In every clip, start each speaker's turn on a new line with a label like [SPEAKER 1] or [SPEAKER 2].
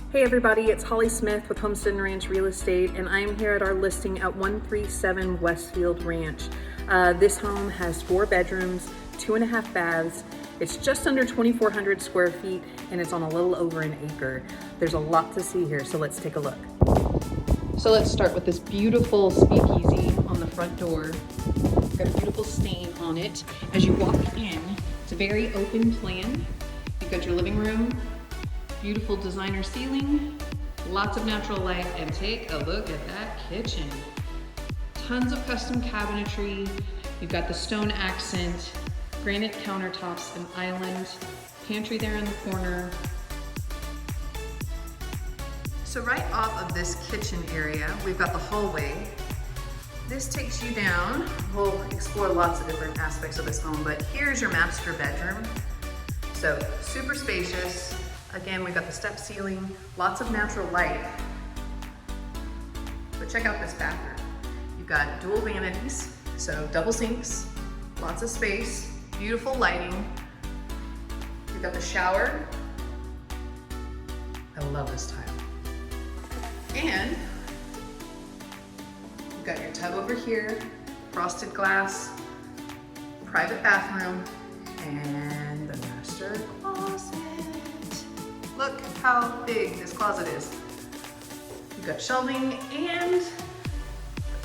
[SPEAKER 1] Hey everybody, it's Holly Smith with Homestead and Ranch Real Estate, and I'm here at our listing at 137 Westfield Ranch. This home has 4 bedrooms, 2.5 baths. It's just under 2,400 square feet, and it's on a little over an acre. There's a lot to see here, so let's take a look. So let's start with this beautiful speakeasy on the front door. Got a beautiful stain on it. As you walk in, it's a very open plan. You've got your living room, beautiful designer ceiling, lots of natural light, and take a look at that kitchen. Tons of custom cabinetry. You've got the stone accent, granite countertops, an island, pantry there in the corner. So right off of this kitchen area, we've got the hallway. This takes you down. We'll explore lots of different aspects of this home, but here's your master bedroom. So super spacious. Again, we've got the step ceiling, lots of natural light. But check out this bathroom. You've got dual vanities, so double sinks, lots of space, beautiful lighting. You've got the shower. I love this tile. And you've got your tub over here, frosted glass, private bathroom, and the master closet. Look how big this closet is. You've got shelving, and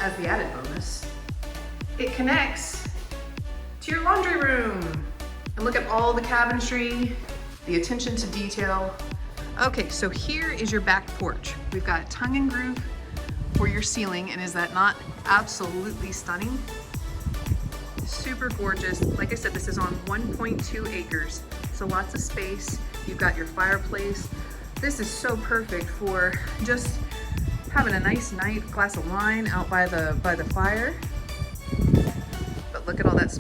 [SPEAKER 1] as the added bonus, it connects to your laundry room. And look at all the cabinetry, the attention to detail. Okay, so here is your back porch. We've got tongue and groove for your ceiling, and is that not absolutely stunning? Super gorgeous. Like I said, this is on 1.2 acres, so lots of space. You've got your fireplace. This is so perfect for just having a nice night glass of wine out by the fire. But look at all that